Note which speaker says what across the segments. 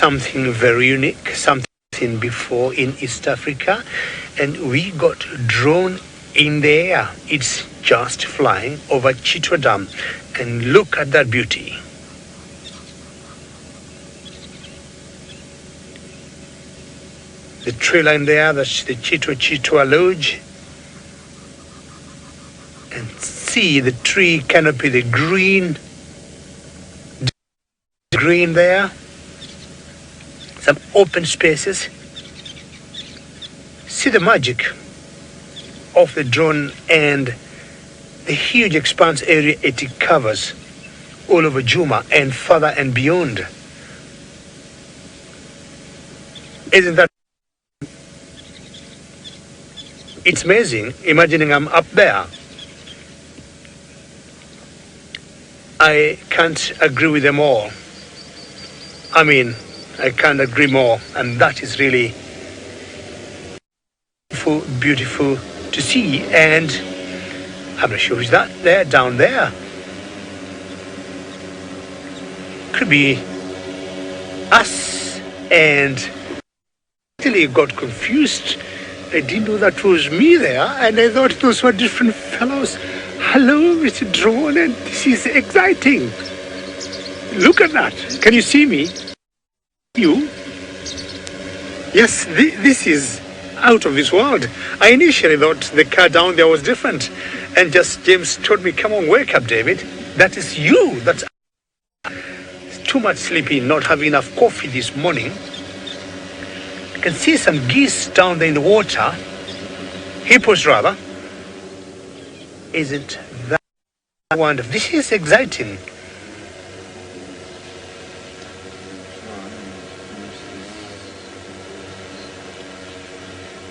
Speaker 1: something very unique, something before in East Africa, and we got drone in the air. It's just flying over Chitwa Dam, and look at that beauty. The tree line there, that's the Chitwa Lodge, and see the tree canopy, the green there, some open spaces. See the magic of the drone and the huge expanse area it covers all over Djuma and further and beyond. Isn't that? It's amazing, imagining I'm up there. I can't agree with them all. I mean, I can't agree more, and that is really beautiful to see. And I'm not sure who's that there, down there. Could be us, and actually got confused. I didn't know that was me there, and I thought those were different fellows. Hello, Mr. Drone, and this is exciting. Look at that. Can you see me? You? Yes, this is out of this world. I initially thought the car down there was different, and just James told me, come on, wake up, David. That is you. That's too much sleeping, not having enough coffee this morning. You can see some geese down there in the water. Hippos, rather. Isn't that wonderful? This is exciting.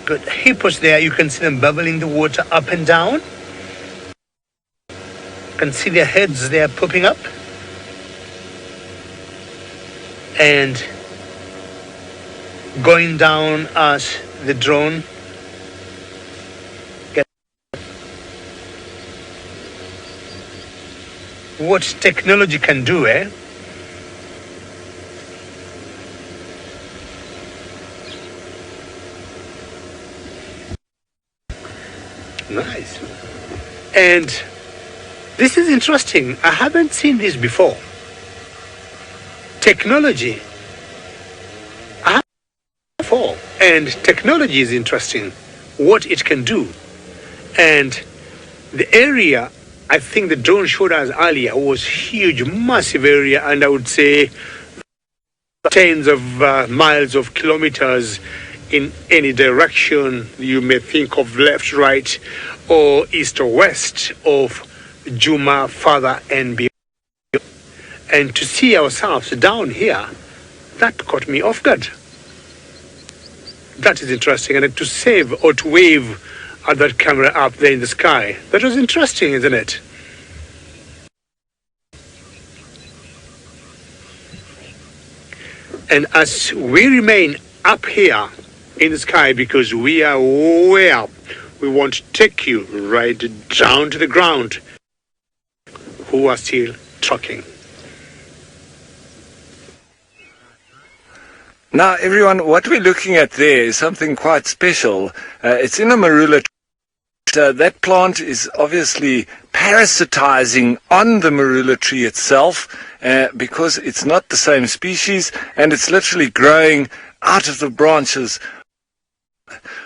Speaker 1: Good hippos there. You can see them bubbling the water up and down. You can see their heads there popping up. And going down as the drone gets. What technology can do, eh? Nice. And this is interesting. I haven't seen this before. Technology. I haven't seen before. And technology is interesting. What it can do. And the area, I think the drone showed us earlier, was huge, massive area, and I would say tens of miles of kilometers in any direction you may think of, left, right, or east or west of Djuma, further and beyond. And to see ourselves down here, that caught me off guard. That is interesting. And to save or to wave at that camera up there in the sky, that was interesting, isn't it? And as we remain up here in the sky, because we are way up, we want to take you right down to the ground, who are still trucking.
Speaker 2: Now, everyone, what we're looking at there is something quite special. It's in a Marula tree. That plant is obviously parasitizing on the Marula tree itself because it's not the same species, and it's literally growing out of the branches,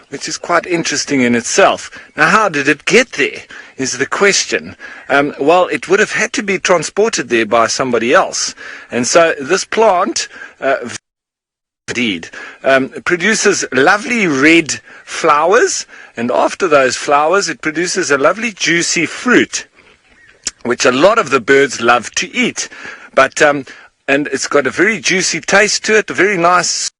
Speaker 2: which is quite interesting in itself. Now, how did it get there is the question. Well, it would have had to be transported there by somebody else. And so this plant indeed produces lovely red flowers, and after those flowers it produces a lovely juicy fruit, which a lot of the birds love to eat. But and it's got a very juicy taste to it, a very nice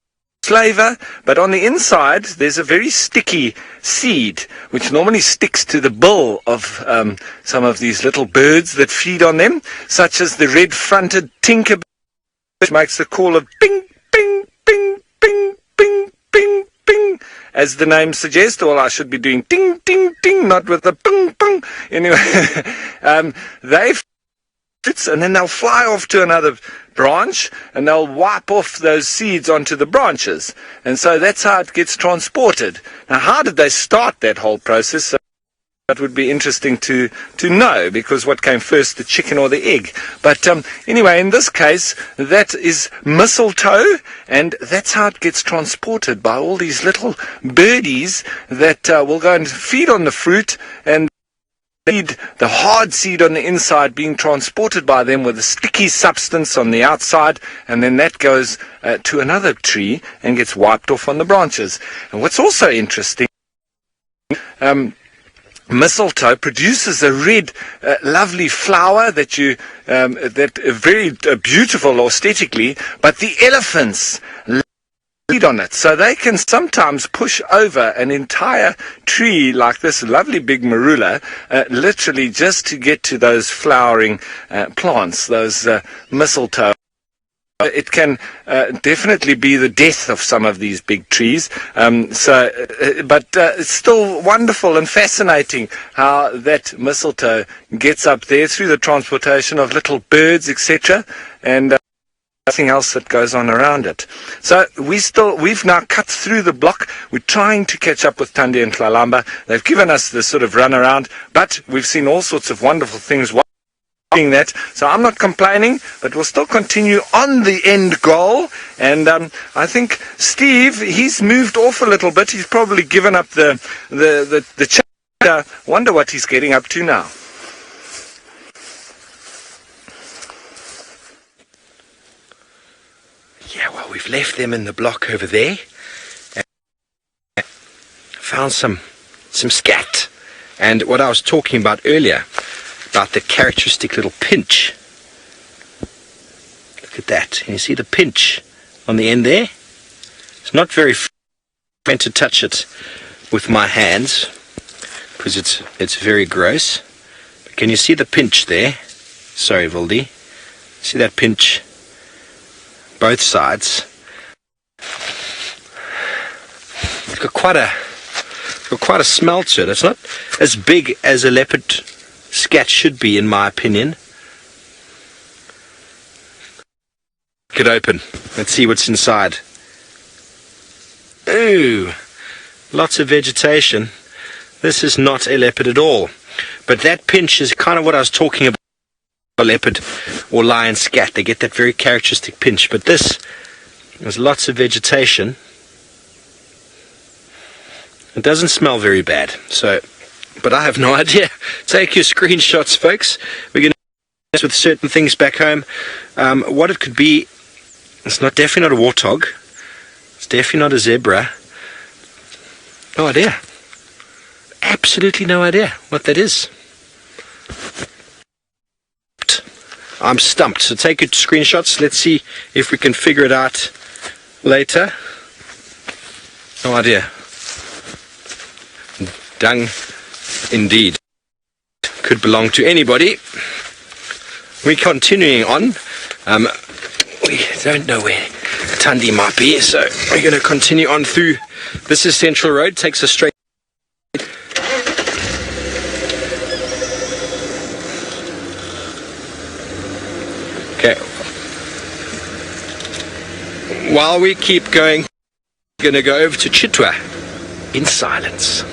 Speaker 2: flavor, but on the inside there's a very sticky seed which normally sticks to the bill of some of these little birds that feed on them, such as the red-fronted tinkerbell, which makes the call of ping, ping, ping, ping, ping, ping, ping, as the name suggests. Well, I should be doing ding, ding, ding, not with the ping, ping. Anyway, they and then they'll fly off to another branch, and they'll wipe off those seeds onto the branches. And so that's how it gets transported. Now, how did they start that whole process? That would be interesting to know, because what came first, the chicken or the egg? But anyway, in this case, that is mistletoe, and that's how it gets transported by all these little birdies that will go and feed on the fruit, and the hard seed on the inside being transported by them with a sticky substance on the outside, and then that goes to another tree and gets wiped off on the branches. And what's also interesting, mistletoe produces a red, lovely flower that very beautiful aesthetically, but the elephants feed on it, so they can sometimes push over an entire tree like this lovely big marula, literally just to get to those flowering plants, those mistletoe. It can definitely be the death of some of these big trees. But it's still wonderful and fascinating how that mistletoe gets up there through the transportation of little birds, etc., and nothing else that goes on around it. So we've now cut through the block. We're trying to catch up with Thandi and Tlalamba. They've given us this sort of run around, but we've seen all sorts of wonderful things that, so I'm not complaining, but we'll still continue on the end goal. And I think Steve, he's moved off a little bit. He's probably given up the chapter. Wonder what he's getting up to now.
Speaker 3: Yeah, well, we've left them in the block over there. And found some scat, and what I was talking about earlier, about the characteristic little pinch. Look at that. Can you see the pinch on the end there? It's not very fun to touch it with my hands because it's very gross. But can you see the pinch there? Sorry, Vildi. See that pinch? Both sides. It's got quite a smell to it. It's not as big as a leopard scat should be, in my opinion. Get open. Let's see what's inside. Ooh, lots of vegetation. This is not a leopard at all. But that pinch is kind of what I was talking about. A leopard or lion scat, they get that very characteristic pinch. But this, there's lots of vegetation. It doesn't smell very bad. So, but I have no idea. Take your screenshots, folks. We're going to mess with certain things back home. What it could be, it's definitely not a warthog. It's definitely not a zebra. No idea. Absolutely no idea what that is. I'm stumped. So take your screenshots. Let's see if we can figure it out later. No idea. Dung. Indeed. Could belong to anybody. We're continuing on. We don't know where Thandi might be, so we're going to continue on through. This is Central Road, takes us straight. Okay. While we keep going, we're going to go over to Chitwa in silence.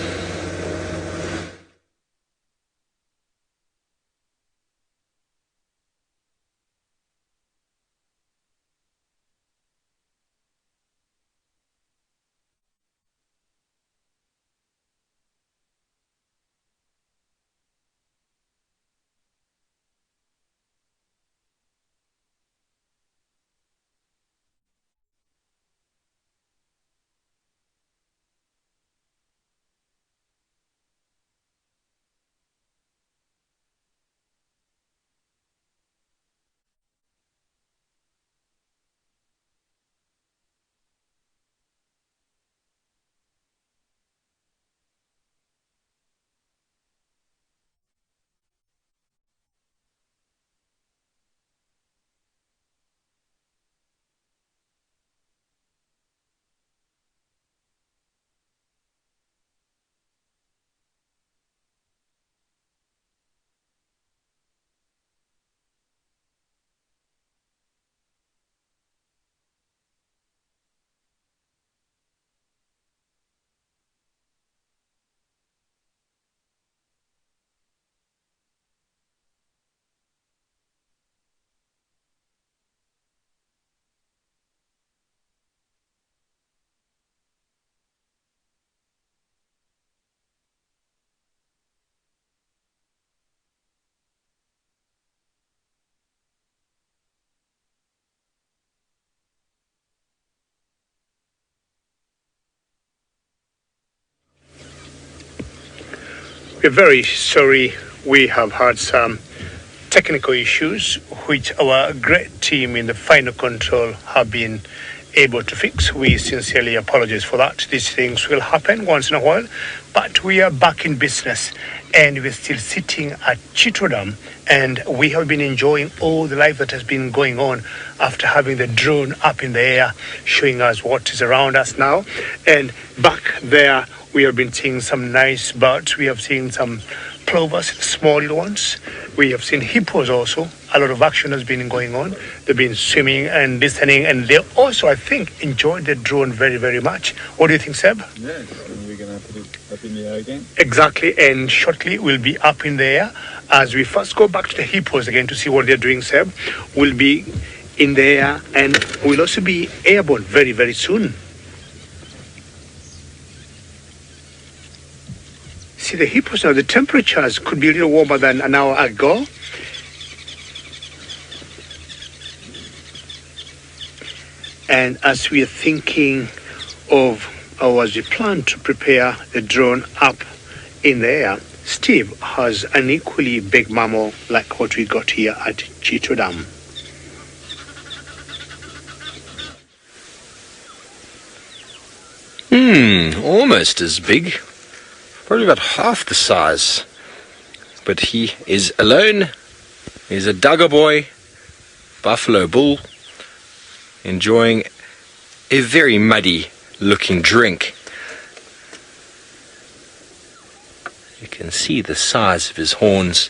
Speaker 1: We're very sorry. We have had some technical issues which our great team in the final control have been able to fix. We sincerely apologize for that. These things will happen once in a while, but we are back in business and we're still sitting at Cheatham, and we have been enjoying all the life that has been going on after having the drone up in the air showing us what is around us now. And back there we have been seeing some nice birds. We have seen some plovers, small little ones. We have seen hippos also. A lot of action has been going on. They've been swimming and listening, and they also, I think, enjoyed the drone very, very much. What do you think, Seb?
Speaker 4: Yeah, we're going to put it up in the air again.
Speaker 1: Exactly, and shortly we'll be up in the air. As we first go back to the hippos again to see what they're doing, Seb, we'll be in the air, and we'll also be airborne very, very soon. See, the hippos now, the temperatures could be a little warmer than an hour ago. And as we are thinking of, or as we plan to prepare the drone up in the air, Steve has an equally big mammal like what we got here at Cheatham.
Speaker 3: Almost as big. Probably about half the size. But he is alone. He's a Dugger boy, buffalo bull, enjoying a very muddy looking drink. You can see the size of his horns.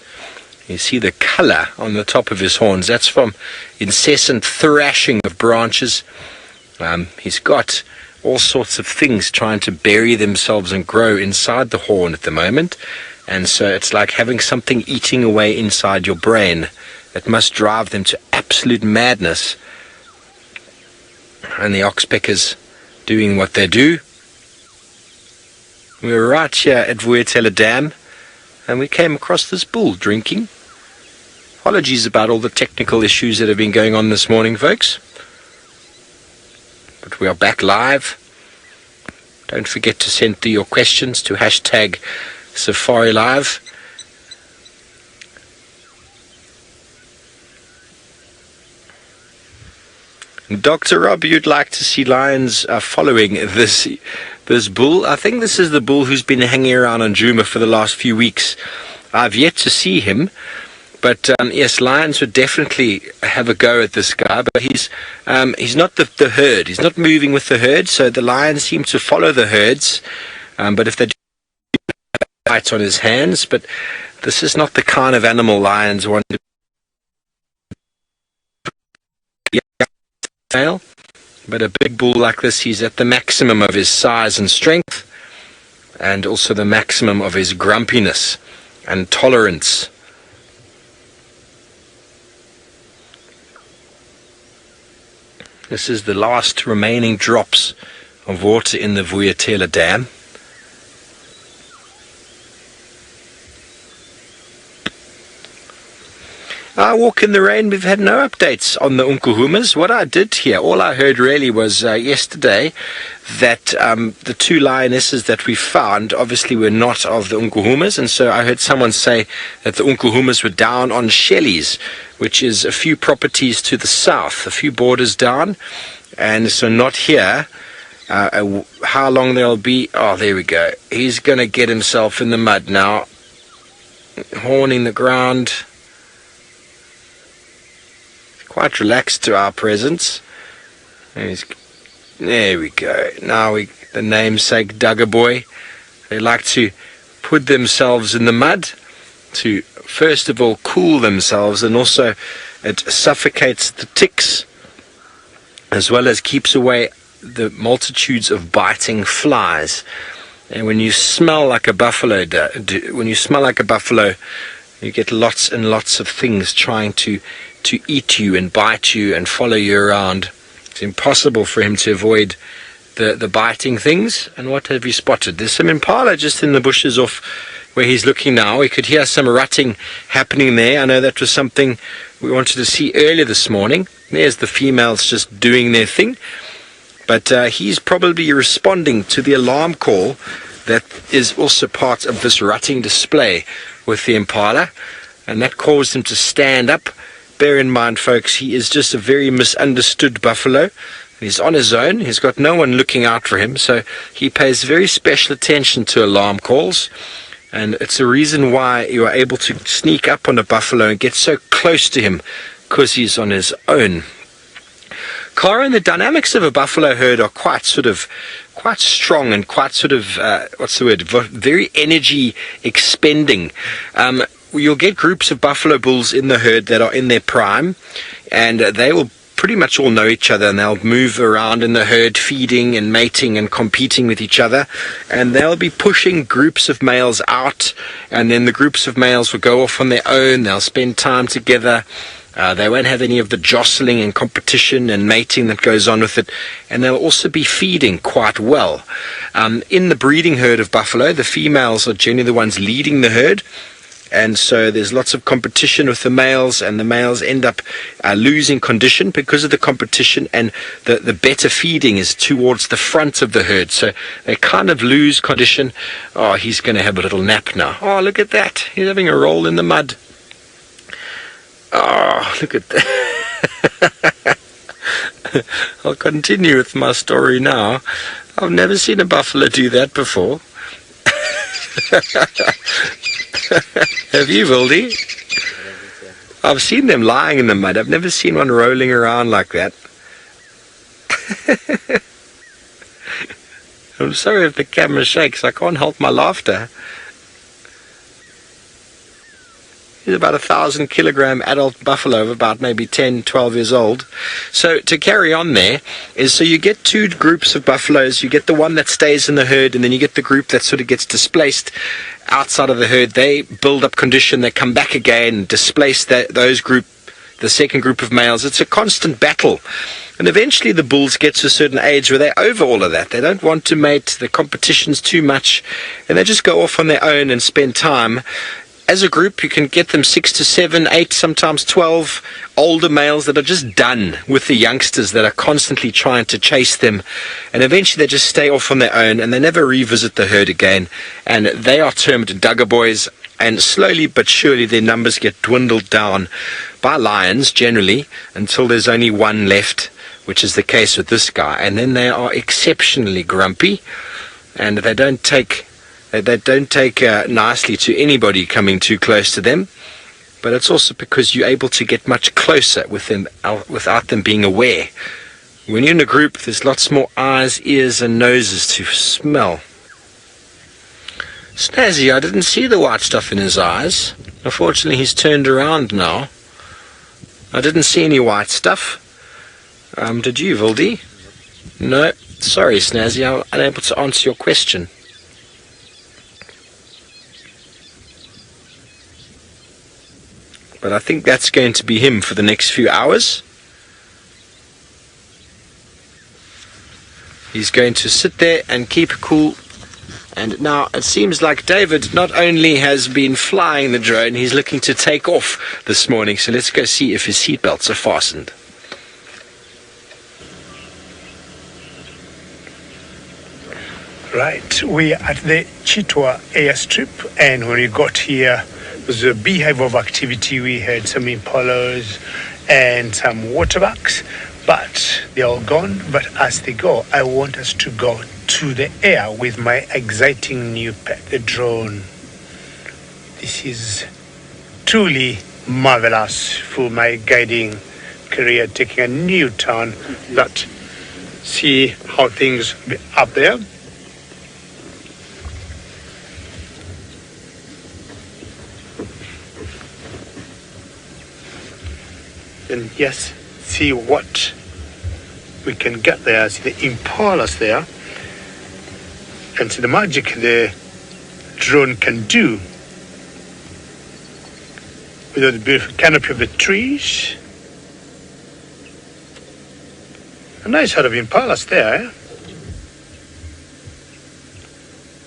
Speaker 3: You see the colour on the top of his horns. That's from incessant thrashing of branches. He's got all sorts of things trying to bury themselves and grow inside the horn at the moment. And so it's like having something eating away inside your brain. It must drive them to absolute madness. And the oxpeckers doing what they do. We were right here at Vuetela Dam, and we came across this bull drinking. Apologies about all the technical issues that have been going on this morning, folks. But we are back live. Don't forget to send through your questions to hashtag Safari Live. Dr. Rob, you'd like to see lions following this bull. I think this is the bull who's been hanging around on Djuma for the last few weeks. I've yet to see him, but yes, lions would definitely have a go at this guy. But he's not the herd. He's not moving with the herd, so the lions seem to follow the herds. But if they do, bites on his hands. But this is not the kind of animal lions want to. But a big bull like this, he's at the maximum of his size and strength, and also the maximum of his grumpiness and tolerance. This is the last remaining drops of water in the Vuetela Dam. I walk in the rain. We've had no updates on the Unkuhumas. What I did here, all I heard really was yesterday that the two lionesses that we found obviously were not of the Unkuhumas, and so I heard someone say that the Unkuhumas were down on Shelley's, which is a few properties to the south, a few borders down, and so not here. How long they'll be? Oh, there we go. He's going to get himself in the mud now, horning the ground. Quite relaxed to our presence. There we go. Now the namesake Dugger boy. They like to put themselves in the mud to first of all cool themselves, and also it suffocates the ticks as well as keeps away the multitudes of biting flies. And when you smell like a buffalo, you get lots and lots of things trying to eat you and bite you and follow you around. It's impossible for him to avoid the biting things. And what have you spotted? There's some Impala just in the bushes off where he's looking now. We could hear some rutting happening there. I know that was something we wanted to see earlier this morning. There's the females just doing their thing. But he's probably responding to the alarm call that is also part of this rutting display with the Impala, and that caused him to stand up. Bear in mind, folks, he is just a very misunderstood buffalo. He's on his own. He's got no one looking out for him, so he pays very special attention to alarm calls. And it's a reason why you are able to sneak up on a buffalo and get so close to him, because he's on his own. Clara, and the dynamics of a buffalo herd are quite strong and quite very energy expending. You'll get groups of buffalo bulls in the herd that are in their prime, and they will pretty much all know each other, and they'll move around in the herd, feeding and mating and competing with each other, and they'll be pushing groups of males out, and then the groups of males will go off on their own. They'll spend time together. They won't have any of the jostling and competition and mating that goes on with it, and they'll also be feeding quite well. In the breeding herd of buffalo, the females are generally the ones leading the herd, and so there's lots of competition with the males, and the males end up losing condition because of the competition, and the better feeding is towards the front of the herd, so they kind of lose condition. Oh, he's going to have a little nap now. Oh, look at that. He's having a roll in the mud. Oh, look at that. I'll continue with my story now. I've never seen a buffalo do that before. Have you, Wildy? I've seen them lying in the mud. I've never seen one rolling around like that. I'm sorry if the camera shakes. I can't help my laughter. He's about 1,000 kilogram adult buffalo of about maybe 10, 12 years old. So to carry on there is, so you get two groups of buffaloes. You get the one that stays in the herd, and then you get the group that sort of gets displaced outside of the herd. They build up condition, they come back again, displace the second group of males. It's a constant battle. And eventually the bulls get to a certain age where they're over all of that. They don't want to mate, the competition's too much, and they just go off on their own and spend time. As a group, you can get them 6 to 7, 8, sometimes 12 older males that are just done with the youngsters that are constantly trying to chase them. And eventually they just stay off on their own, and they never revisit the herd again. And they are termed Duggar boys, and slowly but surely their numbers get dwindled down by lions generally until there's only one left, which is the case with this guy. And then they are exceptionally grumpy, and they don't take nicely to anybody coming too close to them. But it's also because you're able to get much closer with them without them being aware. When you're in a group, there's lots more eyes, ears and noses to smell. Snazzy, I didn't see the white stuff in his eyes. Unfortunately, he's turned around now. I didn't see any white stuff. Did you, Wildy? No. Sorry, Snazzy, I'm unable to answer your question. But I think that's going to be him for the next few hours. He's going to sit there and keep cool. And now it seems like David not only has been flying the drone, he's looking to take off this morning. So let's go see if his seatbelts are fastened.
Speaker 1: Right, we're at the Chitwa airstrip, and when we got here, it was a beehive of activity. We had some impalas and some waterbacks, but they're all gone. But as they go, I want us to go to the air with my exciting new pet, the drone. This is truly marvelous for my guiding career, taking a new turn. But see how things be up there. And yes, see what we can get there. See the impalas there, and see the magic the drone can do with the beautiful canopy of the trees. A nice herd of impalas there.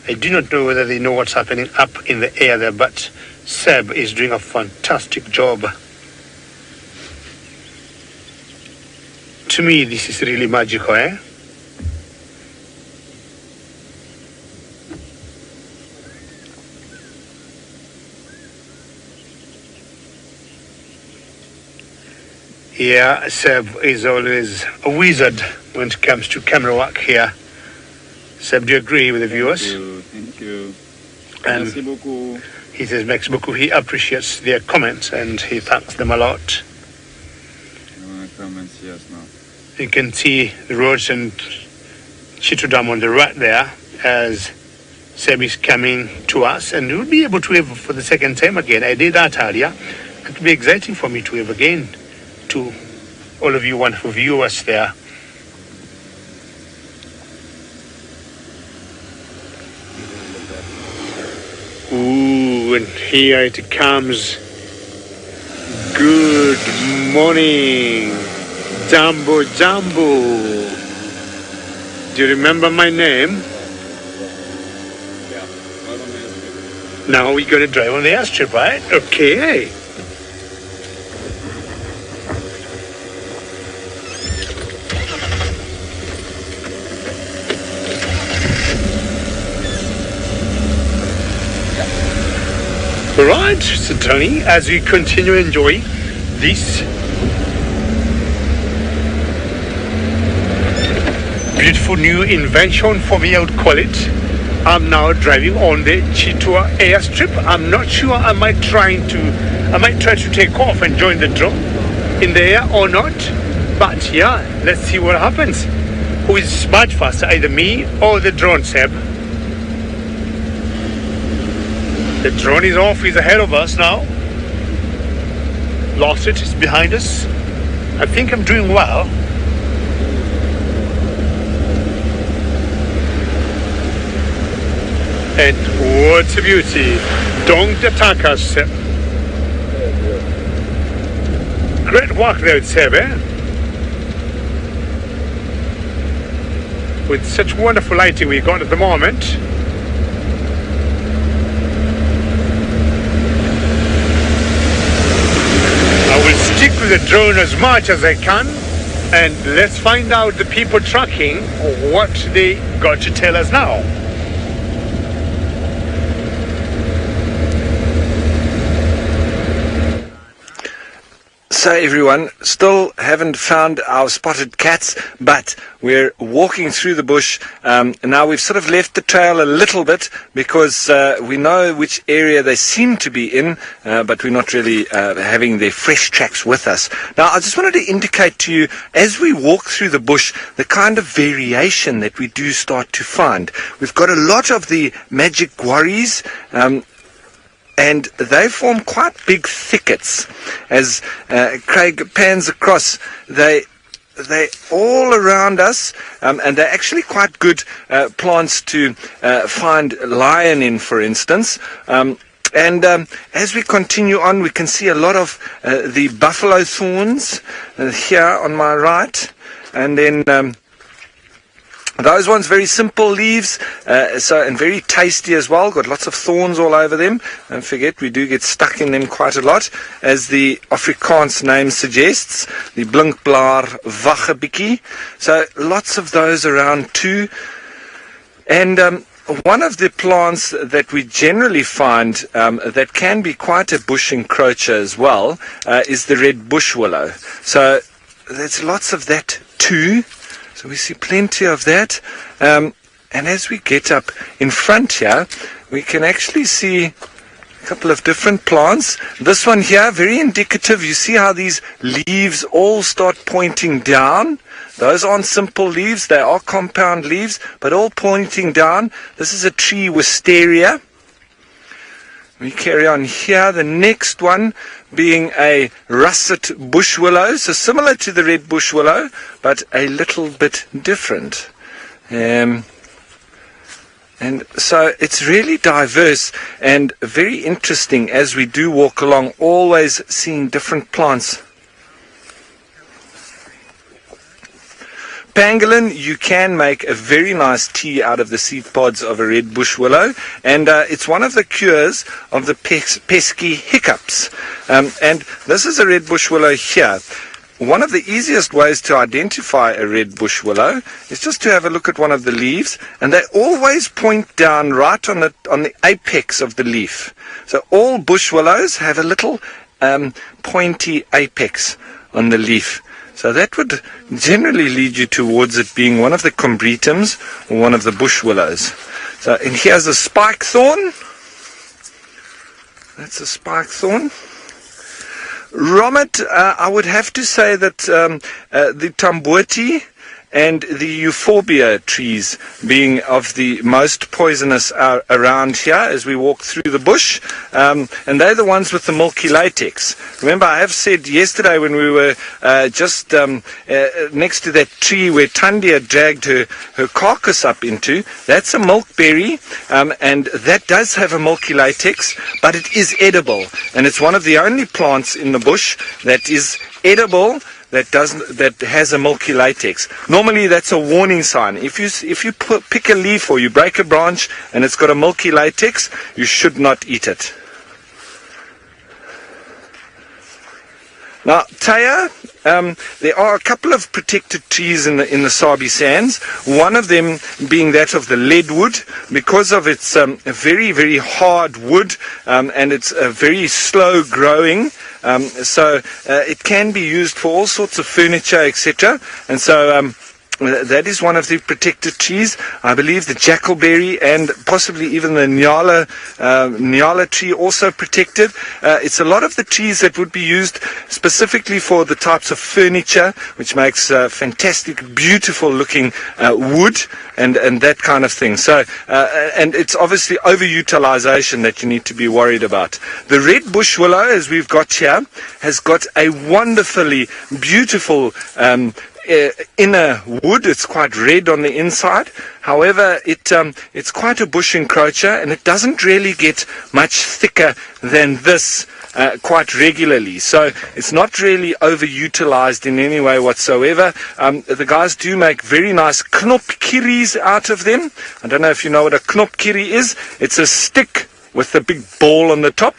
Speaker 1: I do not know whether they know what's happening up in the air there, but Seb is doing a fantastic job. To me, this is really magical, eh? Yeah, Seb is always a wizard when it comes to camera work here. Seb, do you agree with the viewers?
Speaker 4: Thank you.
Speaker 1: And
Speaker 4: Merci beaucoup.
Speaker 1: he says, merci beaucoup. He appreciates their comments and he thanks them a lot.
Speaker 4: Comments, yes, no.
Speaker 1: You can see the roads and Cheatham on the right there as Seb is coming to us, and we'll be able to wave for the second time again. I did that earlier. It will be exciting for me to wave again to all of you wonderful viewers there. Ooh, and here it comes. Good morning, Jumbo Jumbo. Do you remember my name?
Speaker 4: Yeah.
Speaker 1: Now we're going to drive on the airstrip, right? Okay. Right, so Tony, as we continue to enjoy this beautiful new invention for me, I would call it. I'm now driving on the Chitwa airstrip. I'm not sure I might try to take off and join the drone in the air or not. But yeah, let's see what happens. Who is much faster, either me or the drone, Seb? The drone is off, he's ahead of us now. Lost it, it's behind us. I think I'm doing well. And what a beauty. Don't attack us, Seb. Great work there, Seb, eh? With such wonderful lighting we got at the moment. I will stick with the drone as much as I can, and let's find out the people tracking what they got to tell us now.
Speaker 2: So everyone, still haven't found our spotted cats, but we're walking through the bush. Now we've sort of left the trail a little bit because we know which area they seem to be in, but we're not really having their fresh tracks with us. Now I just wanted to indicate to you, as we walk through the bush, the kind of variation that we do start to find. We've got a lot of the magic guarris, and they form quite big thickets. As Craig pans across, they all around us, and they're actually quite good plants to find lion in, for instance. And as we continue on, we can see a lot of the buffalo thorns here on my right, and then those ones, very simple leaves, and very tasty as well. Got lots of thorns all over them. Don't forget, we do get stuck in them quite a lot, as the Afrikaans name suggests, the blinkblaar waggebikkie. So lots of those around too. And one of the plants that we generally find that can be quite a bush encroacher as well is the red bush willow. So there's lots of that too. So we see plenty of that. And as we get up in front here, we can actually see a couple of different plants. This one here, very indicative. You see how these leaves all start pointing down? Those aren't simple leaves, they are compound leaves, but all pointing down. This is a tree wisteria. We carry on here. The next one being a russet bush willow, so similar to the red bush willow, but a little bit different. And so it's really diverse and very interesting as we do walk along, always seeing different plants. Pangolin, you can make a very nice tea out of the seed pods of a red bush willow, and it's one of the cures of the pesky hiccups. And this is a red bush willow here. One of the easiest ways to identify a red bush willow is just to have a look at one of the leaves, and they always point down right on the apex of the leaf. So all bush willows have a little pointy apex on the leaf. So that would generally lead you towards it being one of the combretums or one of the bush willows. So, and here's a spike thorn. That's a spike thorn. Romet, I would have to say that the Tamboti and the euphorbia trees being of the most poisonous around here as we walk through the bush, and they're the ones with the milky latex. Remember, I have said yesterday when we were just next to that tree where Tandia dragged her carcass up into, that's a milkberry, and that does have a milky latex, but it is edible, and it's one of the only plants in the bush that is edible that has a milky latex. Normally that's a warning sign. If you pick a leaf or you break a branch and it's got a milky latex, you should not eat it. Now, Taya, there are a couple of protected trees in the Sabi sands. One of them being that of the leadwood, because of its very, very hard wood, and it's very slow growing. So it can be used for all sorts of furniture, etc. And so that is one of the protected trees. I believe the jackalberry and possibly even the nyala tree also protected. It's a lot of the trees that would be used specifically for the types of furniture, which makes fantastic, beautiful looking wood and that kind of thing. So, and it's obviously overutilization that you need to be worried about. The red bush willow, as we've got here, has got a wonderfully beautiful inner wood. It's quite red on the inside. However, it's quite a bush encroacher, and it doesn't really get much thicker than this quite regularly. So it's not really overutilized in any way whatsoever. The guys do make very nice knopkiris out of them. I don't know if you know what a knopkiri is. It's a stick with a big ball on the top.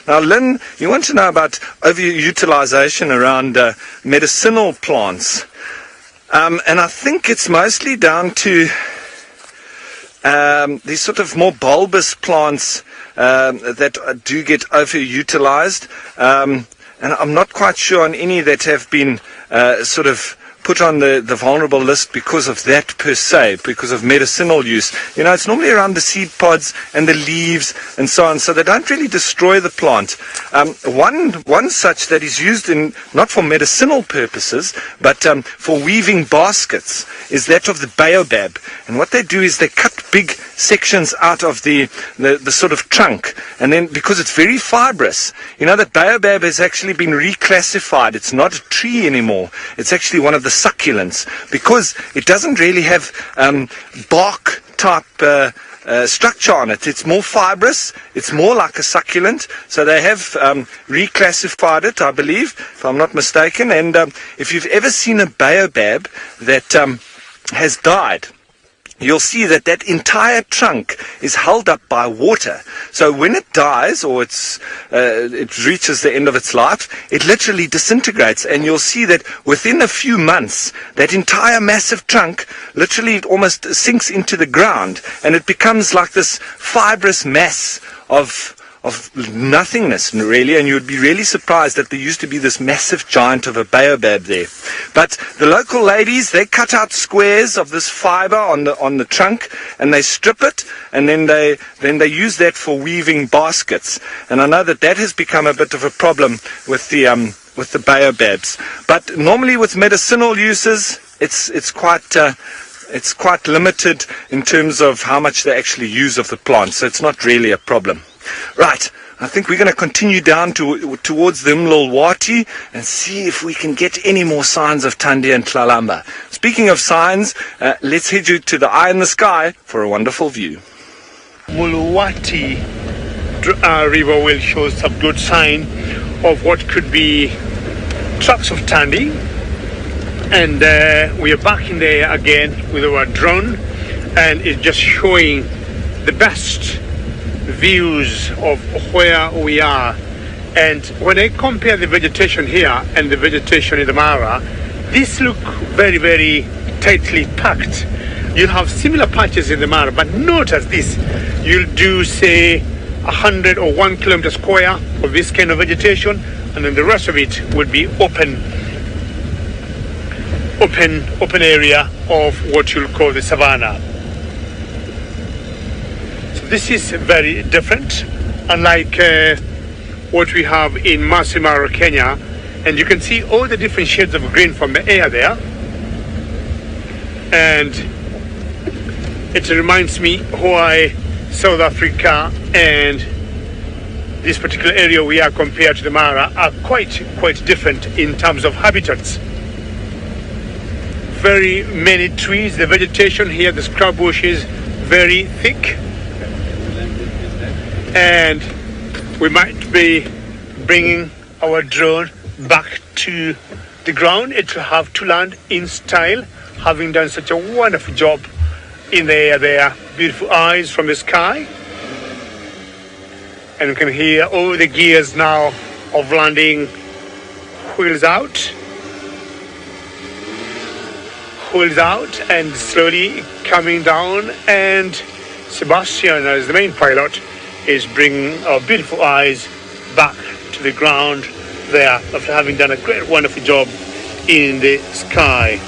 Speaker 2: Now, Lynn, you want to know about overutilization around medicinal plants. And I think it's mostly down to these sort of more bulbous plants that do get overutilized. And I'm not quite sure on any that have been sort of put on the vulnerable list because of that per se, because of medicinal use. You know, it's normally around the seed pods and the leaves and so on, so they don't really destroy the plant. One such that is used in, not for medicinal purposes, but for weaving baskets, is that of the baobab. And what they do is they cut big sections out of the sort of trunk, and then because it's very fibrous, you know that baobab has actually been reclassified. It's not a tree anymore. It's actually one of the succulents, because it doesn't really have bark type structure on it. It's more fibrous. It's more like a succulent. So they have reclassified it, I believe, if I'm not mistaken. And if you've ever seen a baobab that has died, you'll see that that entire trunk is held up by water. So when it dies, or it reaches the end of its life, it literally disintegrates. And you'll see that within a few months, that entire massive trunk literally almost sinks into the ground, and it becomes like this fibrous mass of nothingness, really. And you would be really surprised that there used to be this massive giant of a baobab there. But the local ladies, they cut out squares of this fiber on the trunk, and they strip it, and then they use that for weaving baskets. And I know that has become a bit of a problem with the baobabs. But normally with medicinal uses, it's quite limited in terms of how much they actually use of the plant. So it's not really a problem. Right, I think we're going to continue down towards the Mlolwati and see if we can get any more signs of Tandia and Tlalamba. Speaking of signs, let's head you to the eye in the sky for a wonderful view.
Speaker 1: Mlolwati river will show some good sign of what could be tracks of Tandi. And we are back in there again with our drone, and it's just showing the best views of where we are. And when I compare the vegetation here and the vegetation in the Mara, these look very, very tightly packed. You'll have similar patches in the Mara, but notice this. You'll do, say, 100 or 1 kilometer square of this kind of vegetation, and then the rest of it would be open area of what you'll call the savanna. So this is very different, unlike what we have in Masai Mara, Kenya, and you can see all the different shades of green from the air there, and it reminds me why South Africa and this particular area we are compared to the Mara are quite different in terms of habitats. Very many trees, the vegetation here, the scrub bush is very thick, and we might be bringing our drone back to the ground. It will have to land in style, having done such a wonderful job in the air there. Beautiful eyes from the sky, and you can hear all the gears now of landing. Wheels out, and slowly coming down, and Sebastian, as the main pilot, is bringing our beautiful eyes back to the ground there after having done a great wonderful job in the sky.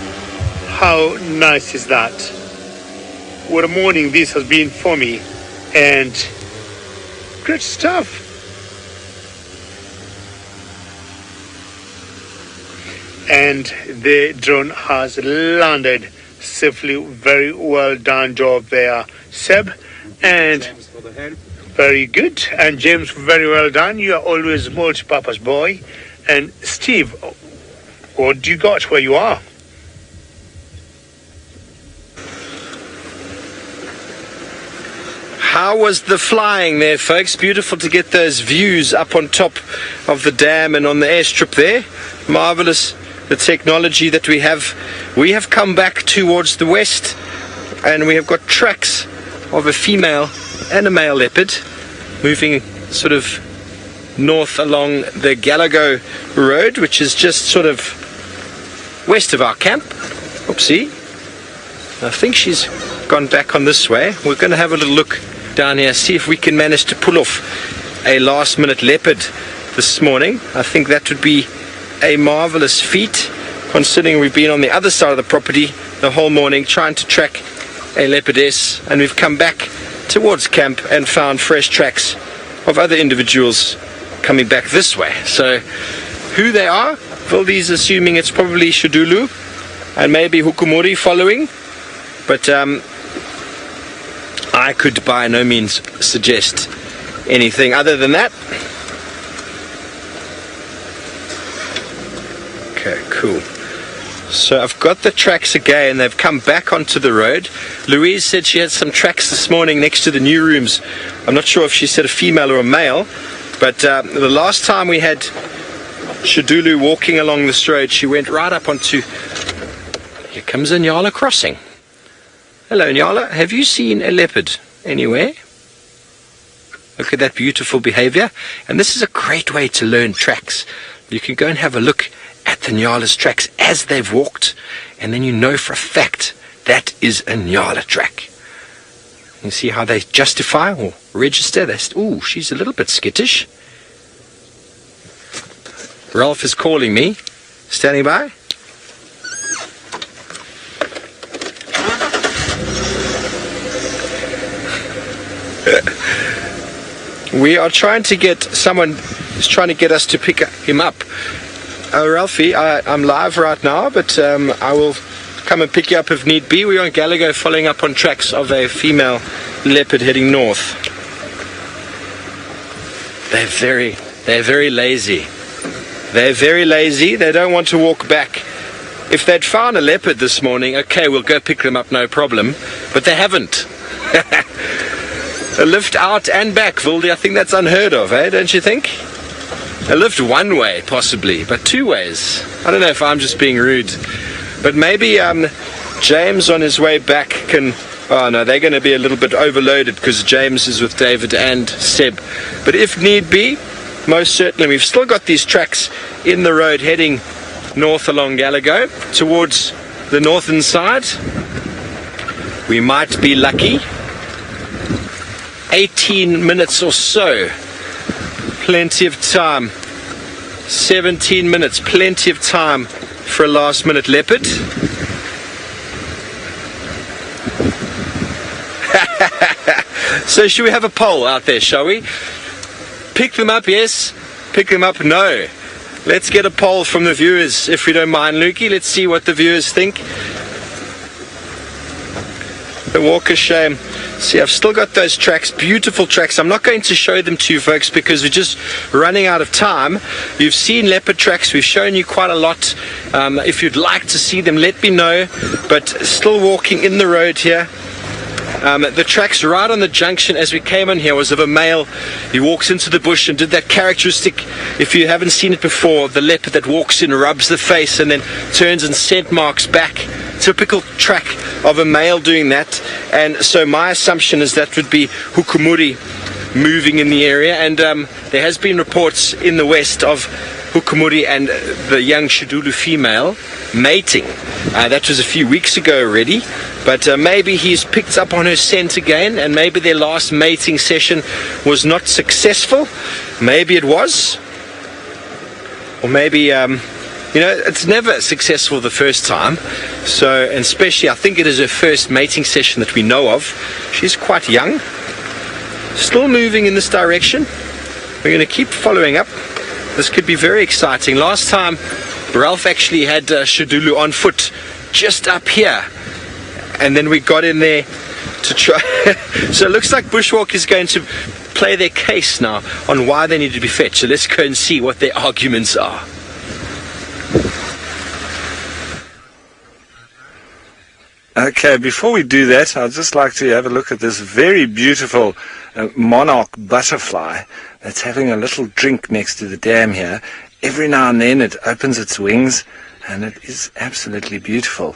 Speaker 1: How nice is that? What a morning this has been for me, and great stuff. And the drone has landed safely. Very well done job there, Seb, and very good. And James, very well done. You are always multi-purpose boy. And Steve, what do you got where you are?
Speaker 3: How was the flying there, folks? Beautiful to get those views up on top of the dam and on the airstrip there. Marvelous, the technology that we have. We have come back towards the west, and we have got tracks of a female and a male leopard moving sort of north along the Gallagher Road, which is just sort of west of our camp. Oopsie. I think she's gone back on this way. We're going to have a little look down here, see if we can manage to pull off a last minute leopard this morning. I think that would be a marvelous feat, considering we've been on the other side of the property the whole morning trying to track a leopardess, and we've come back towards camp and found fresh tracks of other individuals coming back this way. So who they are, Vildi's assuming it's probably Shudulu and maybe Hukumuri following, but I could by no means suggest anything other than that. Okay, cool. So I've got the tracks again. They've come back onto the road. Louise said she had some tracks this morning next to the new rooms. I'm not sure if she said a female or a male, but the last time we had Shudulu walking along this road, she went right up onto... Here comes a Nyala crossing. Hello, Nyala. Have you seen a leopard anywhere? Look at that beautiful behavior. And this is a great way to learn tracks. You can go and have a look at the Nyala's tracks as they've walked, and then you know for a fact that is a Nyala track. You see how they justify or register. Ooh, she's a little bit skittish. Ralph is calling me. Standing by. We are trying to get someone who's trying to get us to pick him up. Ralphie, I'm live right now, but I will come and pick you up if need be. We're on Gallagher following up on tracks of a female leopard heading north. They're very lazy. They're very lazy. They don't want to walk back. If they'd found a leopard this morning, okay, we'll go pick them up, no problem. But they haven't. A lift out and back, Vildi. I think that's unheard of, eh? Don't you think? A lift one way, possibly, but two ways. I don't know if I'm just being rude. But maybe James on his way back can... Oh, no, they're going to be a little bit overloaded because James is with David and Seb. But if need be, most certainly, we've still got these tracks in the road heading north along Gallagher towards the northern side. We might be lucky. 18 minutes or so. Plenty of time. 17 minutes, plenty of time for a last minute leopard. So should we have a poll out there, shall we? Pick them up, yes. Pick them up, no. Let's get a poll from the viewers, if we don't mind, Lukey. Let's see what the viewers think. The walk of shame. See, I've still got those tracks, beautiful tracks. I'm not going to show them to you folks because we're just running out of time. You've seen leopard tracks, we've shown you quite a lot. If you'd like to see them, let me know. But still walking in the road here. The tracks right on the junction as we came on here was of a male. He walks into the bush and did that characteristic, if you haven't seen it before, the leopard that walks in, rubs the face and then turns and scent marks back. Typical track of a male doing that. And so my assumption is that would be Hukumuri moving in the area. And there has been reports in the west of Hukumuri and the young Shidulu female mating. That was a few weeks ago already, but maybe he's picked up on her scent again, and maybe their last mating session was not successful. Maybe it was, or maybe it's never successful the first time. So, and especially I think it is her first mating session that we know of. She's quite young, still moving in this direction. We're going to keep following up. This could be very exciting. Last time Ralph actually had Shidulu on foot just up here, and then we got in there to try. So it looks like Bushwalk is going to play their case now on why they need to be fetched. So let's go and see what their arguments are.
Speaker 2: Okay, before we do that, I'd just like to have a look at this very beautiful Monarch Butterfly that's having a little drink next to the dam here. Every now and then it opens its wings, and it is absolutely beautiful.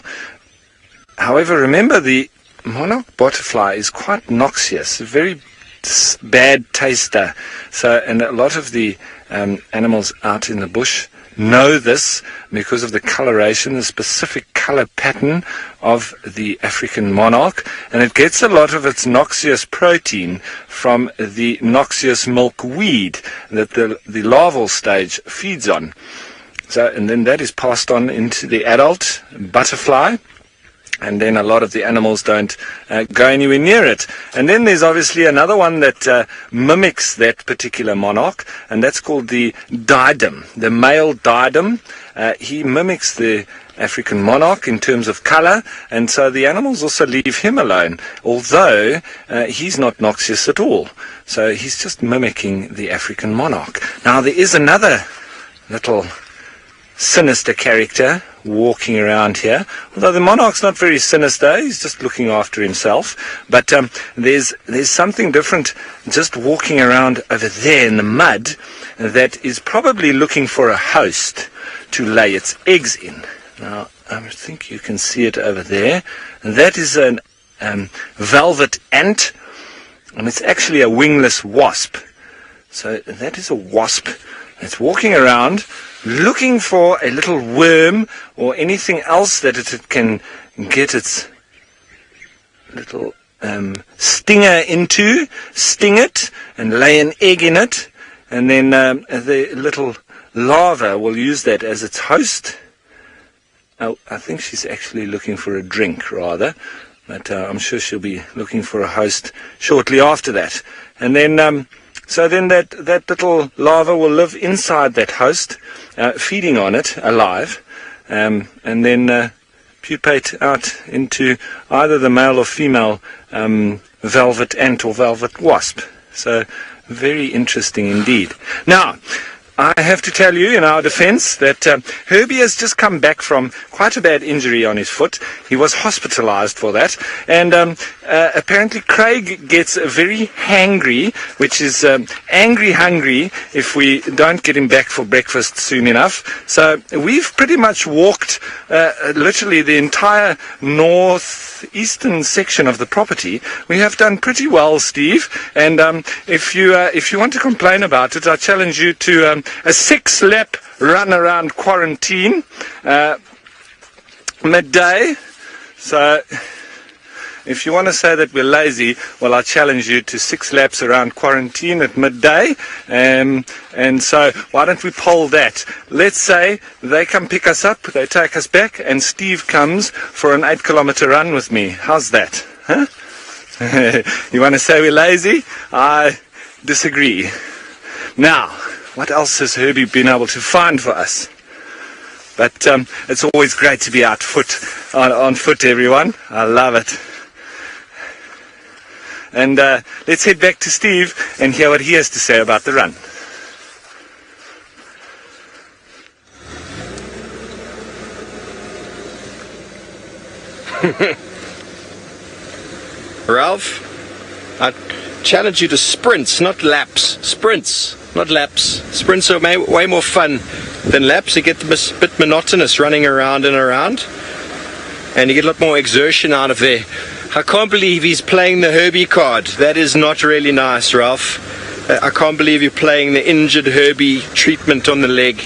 Speaker 2: However, remember, the Monarch Butterfly is quite noxious, a very bad taster. So, and a lot of the animals out in the bush know this because of the coloration, the specific color pattern of the African monarch, and it gets a lot of its noxious protein from the noxious milkweed that the larval stage feeds on. So, and then that is passed on into the adult butterfly, and then a lot of the animals don't go anywhere near it. And then there's obviously another one that mimics that particular monarch, and that's called the diadem, the male diadem. He mimics the African monarch in terms of color, and so the animals also leave him alone, although he's not noxious at all. So he's just mimicking the African monarch. Now there is another little sinister character walking around here, although the monarch's not very sinister, he's just looking after himself. But there's something different just walking around over there in the mud that is probably looking for a host to lay its eggs in. Now I think you can see it over there. That is a velvet ant, and it's actually a wingless wasp. So that is a wasp that's walking around looking for a little worm or anything else that it can get its little stinger into, sting it and lay an egg in it, and then the little larva will use that as its host. Oh, I think she's actually looking for a drink rather, but I'm sure she'll be looking for a host shortly after that. And then so then that little larva will live inside that host, feeding on it alive, and then pupate out into either the male or female velvet ant or velvet wasp. So very interesting indeed. Now, I have to tell you in our defense that Herbie has just come back from quite a bad injury on his foot. He was hospitalized for that. And apparently Craig gets very hangry, which is angry hungry if we don't get him back for breakfast soon enough. So we've pretty much walked literally the entire northeastern section of the property. We have done pretty well, Steve. And if you want to complain about it, I challenge you to a 6-lap run around quarantine midday. So if you want to say that we're lazy, well, I challenge you to 6 laps around quarantine at midday. And so why don't we poll that? Let's say they come pick us up, they take us back, and Steve comes for an 8-kilometer run with me. How's that? Huh? You want to say we're lazy? I disagree. Now, what else has Herbie been able to find for us? But it's always great to be out on foot, everyone. I love it. And let's head back to Steve and hear what he has to say about the run.
Speaker 3: Ralph, I challenge you to sprints, not laps. Sprints, not laps. Sprints are way more fun than laps. You get a bit monotonous running around and around, and you get a lot more exertion out of there. I can't believe he's playing the Herbie card. That is not really nice, Ralph. I can't believe you're playing the injured Herbie treatment on the leg.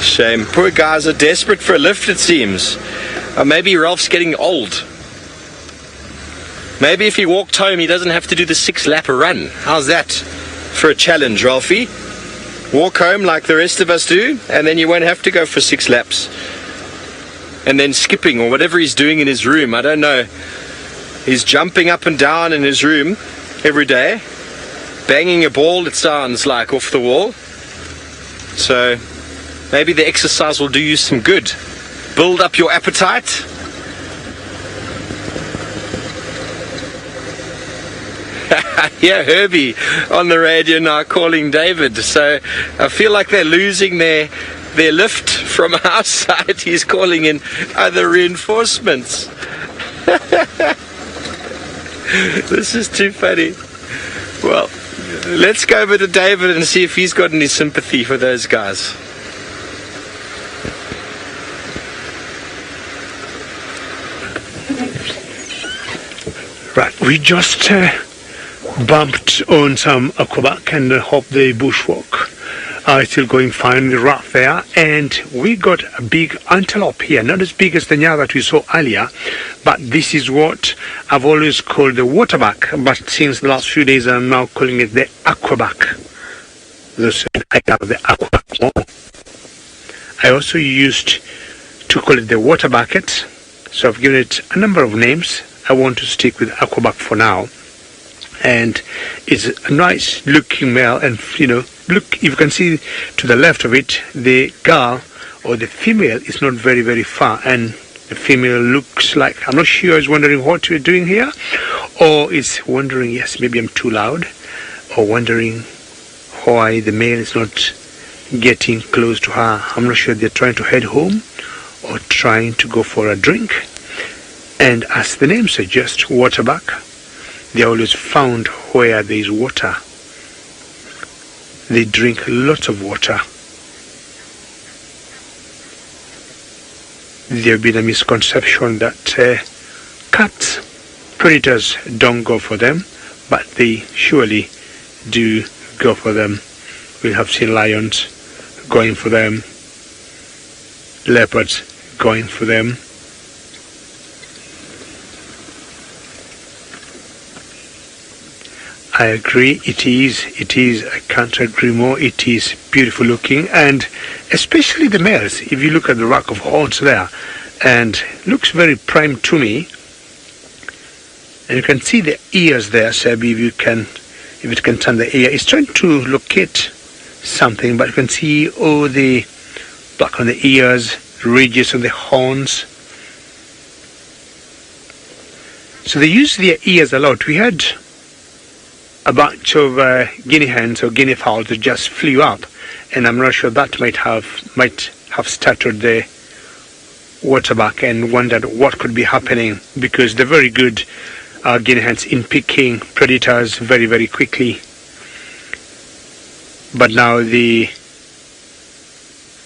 Speaker 3: Shame. Poor guys are desperate for a lift, it seems. Maybe Ralph's getting old. Maybe if he walked home, he doesn't have to do the 6-lap run. How's that for a challenge, Ralphie? Walk home like the rest of us do, and then you won't have to go for 6 laps. And then skipping or whatever he's doing in his room, I don't know. He's jumping up and down in his room every day, banging a ball, it sounds like, off the wall. So maybe the exercise will do you some good. Build up your appetite. Yeah, Herbie on the radio now calling David. So I feel like they're losing their lift from our side. He's calling in other reinforcements. This is too funny. Well, let's go over to David and see if he's got any sympathy for those guys.
Speaker 1: Right, we just bumped on some aquaback and hopped the bushwalk. Still going fine, rough there, and we got a big antelope here, not as big as the nya that we saw earlier, but this is what I've always called the waterback, but since the last few days I'm now calling it the aquaback. I have the aquaback more. I also used to call it the water bucket, so I've given it a number of names. I want to stick with aquaback for now, and it's a nice looking male, and look, if you can see to the left of it, the girl or the female is not very far, and the female looks like, I'm not sure, is wondering what we're doing here, or is wondering, yes, maybe I'm too loud, or wondering why the male is not getting close to her. I'm not sure they're trying to head home or trying to go for a drink. And as the name suggests, waterback, they're always found where there is water. They drink lots of water. There's been a misconception that cats, predators, don't go for them, but they surely do go for them. We have seen lions going for them, leopards going for them. I agree, it is, I can't agree more, it is beautiful looking, and especially the males. If you look at the rack of horns there, and looks very prime to me, and you can see the ears there, Sabi, if it can turn the ear. It's trying to locate something, but you can see all the black on the ears, ridges on the horns. So they use their ears a lot. We had a bunch of guinea hens or guinea fowls that just flew up, and I'm not sure that might have started the waterback, and wondered what could be happening, because they're very good guinea hens in picking predators very quickly. But now the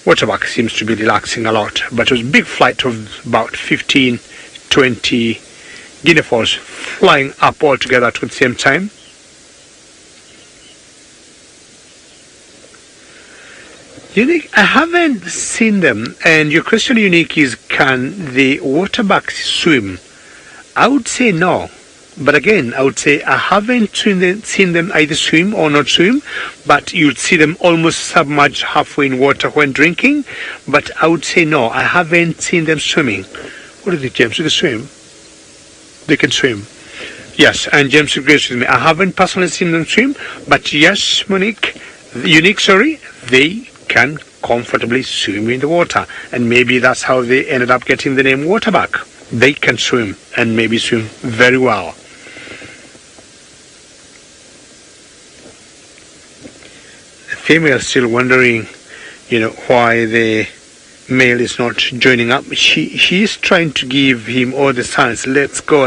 Speaker 1: waterback seems to be relaxing a lot. But it was a big flight of about 15-20 guinea fowls flying up all together at the same time. Unique, I haven't seen them. And your question, Unique, is can the waterbuck swim? I would say no. But again, I would say I haven't seen them either swim or not swim, but you'd see them almost submerged halfway in water when drinking. But I would say no, I haven't seen them swimming. What is it, James? Do they swim? They can swim. Yes, and James agrees with me. I haven't personally seen them swim, but yes, Unique, they can comfortably swim in the water. And maybe that's how they ended up getting the name waterbuck. They can swim, and maybe swim very well. The female is still wondering, why the male is not joining up. She is trying to give him all the signs. Let's go.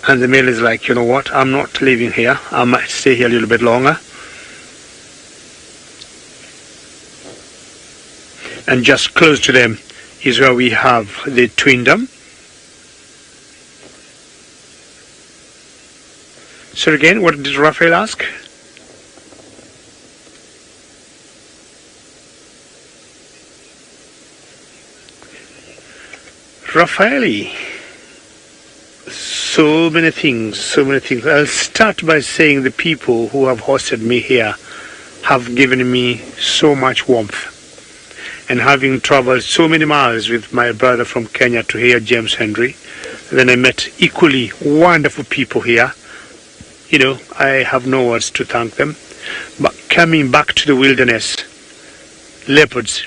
Speaker 1: And the male is like, you know what? I'm not leaving here. I might stay here a little bit longer. And just close to them is where we have the twindom. So again, what did Raphael ask? Raffaele, so many things. I'll start by saying the people who have hosted me here have given me so much warmth. And having traveled so many miles with my brother from Kenya to hear James Henry, then I met equally wonderful people here. I have no words to thank them. But coming back to the wilderness, leopards.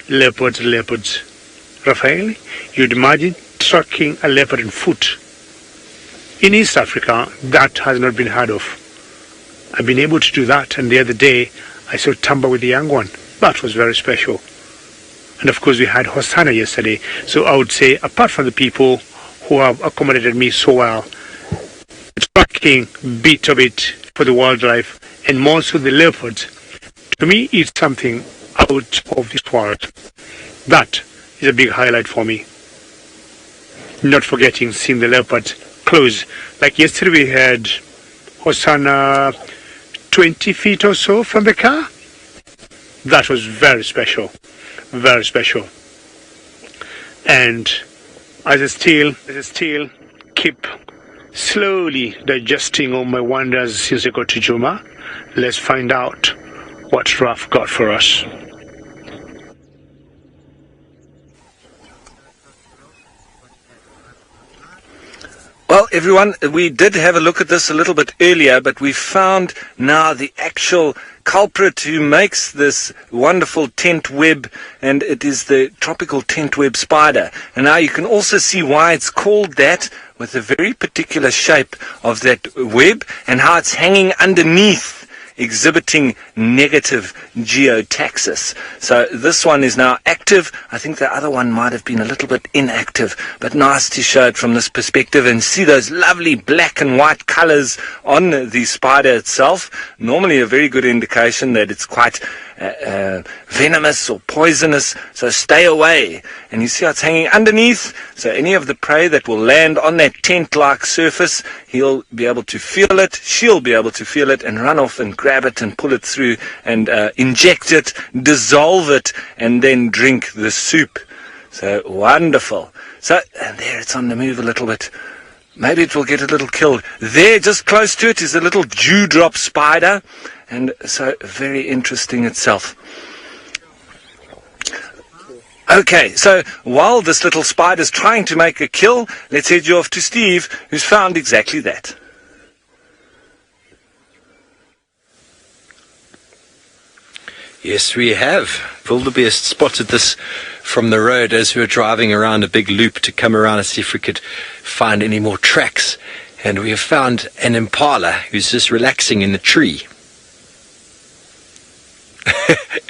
Speaker 1: Raphael, you'd imagine tracking a leopard on foot. In East Africa, that has not been heard of. I've been able to do that, and the other day I saw Tamba with the young one. That was very special. And of course we had Hosanna yesterday. So I would say, apart from the people who have accommodated me so well, the tracking bit of it for the wildlife, and more so the leopards, to me it's something out of this world. That is a big highlight for me. Not forgetting seeing the leopards close. Like yesterday we had Hosanna 20 feet or so from the car. That was very special. And as I still keep slowly digesting all my wonders since I got to Djuma, let's find out what Raf got for us.
Speaker 2: Well, everyone, we did have a look at this a little bit earlier, but we found now the actual culprit who makes this wonderful tent web, and it is the tropical tent web spider. And now you can also see why it's called that, with a very particular shape of that web and how it's hanging underneath, exhibiting negative geotaxis. So this one is now active. I think the other one might have been a little bit inactive, but nice to show it from this perspective and see those lovely black and white colors on the spider itself. Normally a very good indication that it's quite venomous or poisonous, so stay away. And you see how it's hanging underneath, so any of the prey that will land on that tent-like surface, he'll be able to feel it, she'll be able to feel it, and run off and grab it and pull it through and inject it, dissolve it, and then drink the soup. So wonderful. So, and there it's on the move a little bit. Maybe it will get a little killed. There, just close to it, is a little dewdrop spider, and so very interesting itself. Okay, so while this little spider's trying to make a kill, let's head you off to Steve, who's found exactly that.
Speaker 3: Yes, we have. Wildebeest spotted this from the road as we were driving around a big loop to come around and see if we could find any more tracks. And we have found an impala who's just relaxing in the tree.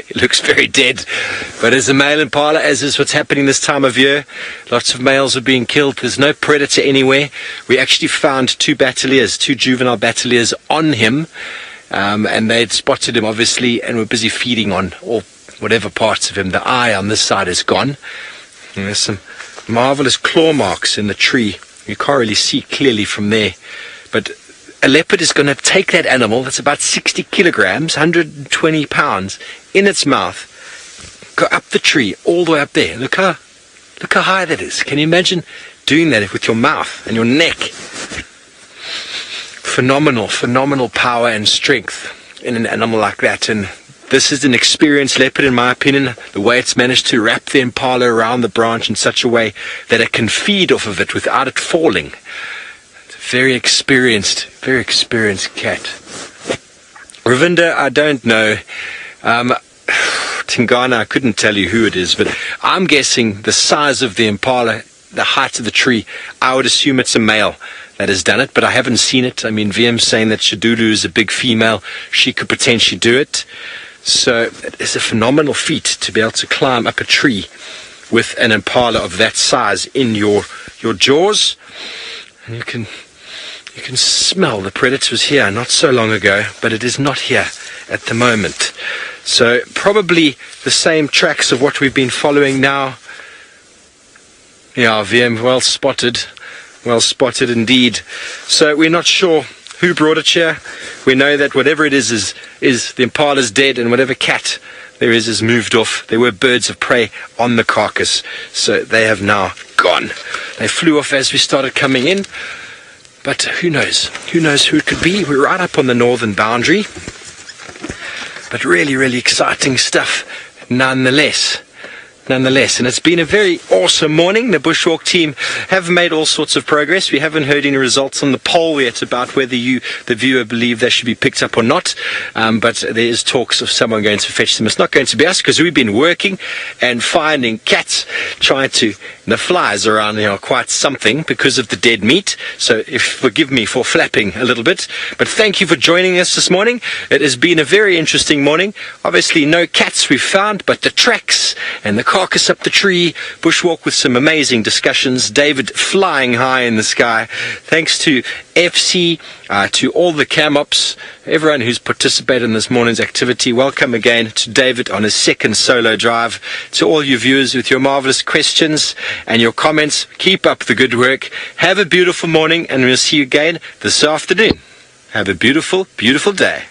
Speaker 3: It looks very dead, but as a male impala, as is what's happening this time of year, lots of males are being killed. There's no predator anywhere. We actually found two juvenile battaliers on him, and they'd spotted him obviously and were busy feeding on all whatever parts of him. The eye on this side is gone, and there's some marvelous claw marks in the tree. You can't really see clearly from there, but a leopard is going to take that animal, that's about 60 kilograms, 120 pounds, in its mouth, the tree, all the way up there. Look how high that is. Can you imagine doing that with your mouth and your neck? Phenomenal power and strength in an animal like that. And this is an experienced leopard, in my opinion, the way it's managed to wrap the impala around the branch in such a way that it can feed off of it without it falling. It's a very experienced cat. Ravinda, I don't know. Tingana, I couldn't tell you who it is, but I'm guessing the size of the impala, the height of the tree, I would assume it's a male that has done it, but I haven't seen it. I mean, VM's saying that Shadulu is a big female. She could potentially do it. So it's a phenomenal feat to be able to climb up a tree with an impala of that size in your jaws. And you can smell the predator was here not so long ago, but it is not here at the moment. So probably the same tracks of what we've been following now. Yeah, VM, well spotted indeed. So we're not sure who brought it here. We know that whatever it is the impala's dead, and whatever cat there is moved off. There were birds of prey on the carcass, so they have now gone. They flew off as we started coming in, but who knows who it could be. We're right up on the northern boundary, but really exciting stuff nonetheless. And it's been a very awesome morning. The Bushwalk team have made all sorts of progress. We haven't heard any results on the poll yet about whether you, the viewer, believe they should be picked up or not. But there is talks of someone going to fetch them. It's not going to be us, because we've been working and finding cats, the flies around here are quite something because of the dead meat. So forgive me for flapping a little bit. But thank you for joining us this morning. It has been a very interesting morning. Obviously no cats we've found, but the tracks and the carcass up the tree, bushwalk with some amazing discussions, David flying high in the sky. Thanks to FC, to all the cam ops, everyone who's participated in this morning's activity. Welcome again to David on his second solo drive. To all you viewers with your marvelous questions and your comments, keep up the good work. Have a beautiful morning, and we'll see you again this afternoon. Have a beautiful day.